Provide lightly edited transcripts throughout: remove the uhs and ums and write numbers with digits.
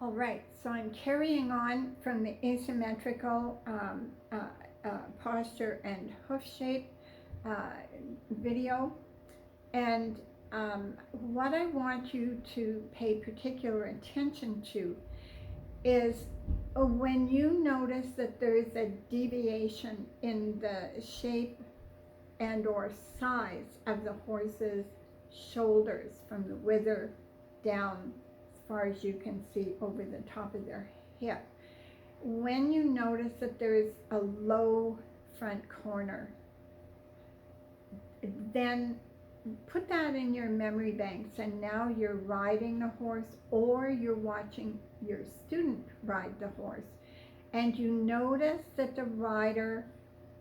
All right, so I'm carrying on from the asymmetrical posture and hoof shape uh, video. And what I want you to pay particular attention to is when you notice that there is a deviation in the shape and or size of the horse's shoulders from the wither down as far as you can see over the top of their hip. When you notice that there is a low front corner, then put that in your memory banks, and now you're riding the horse or you're watching your student ride the horse, and you notice that the rider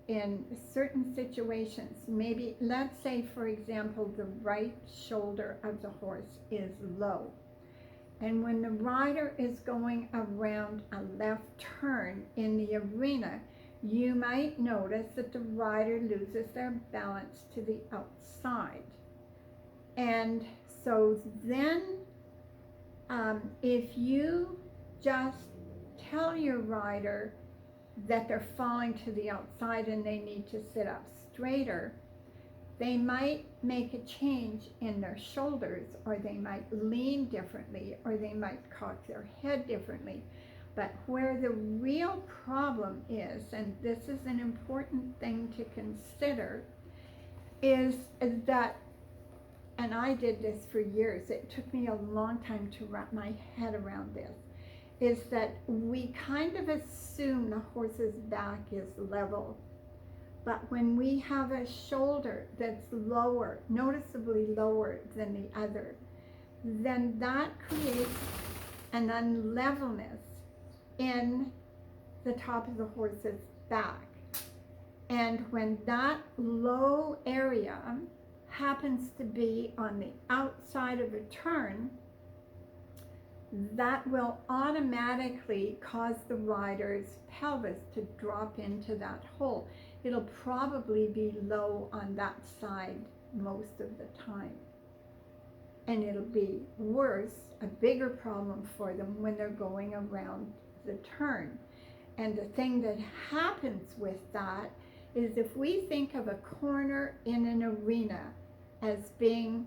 in certain situations, maybe let's say for example the right shoulder of the horse is low, and when the rider is going around a left turn in the arena, you might notice that the rider loses their balance to the outside. And so then if you just tell your rider that they're falling to the outside and they need to sit up straighter, they might make a change in their shoulders, or they might lean differently, or they might cock their head differently. But where the real problem is, and this is an important thing to consider, is that, and I did this for years, it took me a long time to wrap my head around this, is that we kind of assume the horse's back is level. But when we have a shoulder that's lower, noticeably lower than the other, then that creates an unlevelness in the top of the horse's back. And when that low area happens to be on the outside of a turn, that will automatically cause the rider's pelvis to drop into that hole. It'll probably be low on that side most of the time. And it'll be worse, a bigger problem for them when they're going around the turn. And the thing that happens with that is, if we think of a corner in an arena as being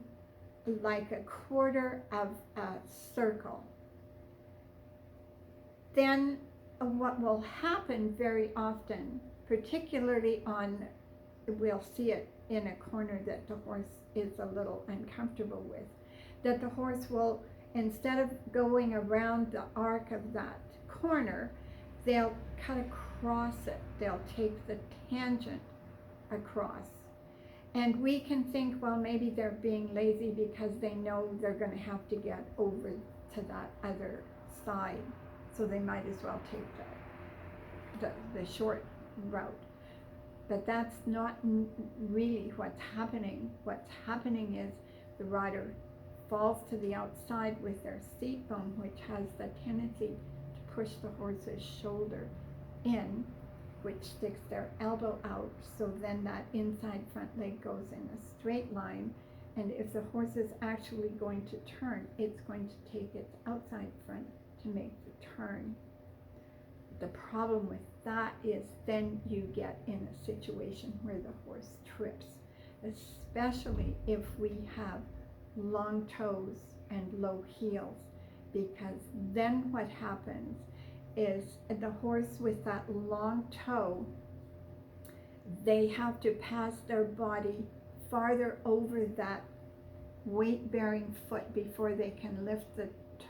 like a quarter of a circle, then what will happen very often, particularly we'll see it in a corner that the horse is a little uncomfortable with, that the horse will, instead of going around the arc of that corner, they'll cut across it. They'll take the tangent across. And we can think, well, maybe they're being lazy because they know they're going to have to get over to that other side, so they might as well take the short route. But that's not really what's happening. What's happening is the rider falls to the outside with their seat bone, which has the tendency to push the horse's shoulder in, which sticks their elbow out, so then that inside front leg goes in a straight line, and if the horse is actually going to turn, it's going to take its outside front to make the turn. The problem with that is then you get in a situation where the horse trips, especially if we have long toes and low heels, because then what happens is the horse with that long toe, they have to pass their body farther over that weight-bearing foot before they can lift the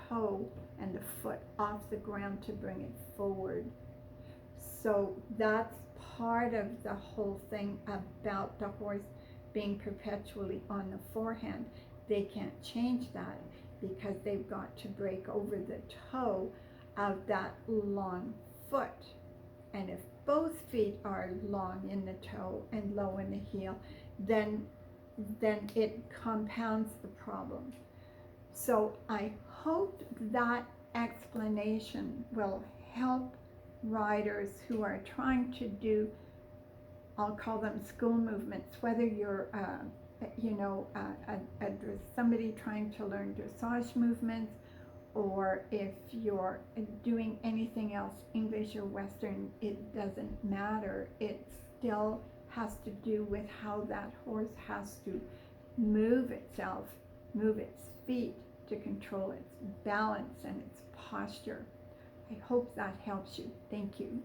toe and the foot off the ground to bring it forward. So that's part of the whole thing about the horse being perpetually on the forehand. They can't change that because they've got to break over the toe of that long foot. And if both feet are long in the toe and low in the heel, then it compounds the problem. So I hope that explanation will help riders who are trying to do, I'll call them school movements, whether you're somebody trying to learn dressage movements, or if you're doing anything else, English or Western, it doesn't matter. It still has to do with how that horse has to move itself, move its feet to control its balance and its posture. I hope that helps you. Thank you.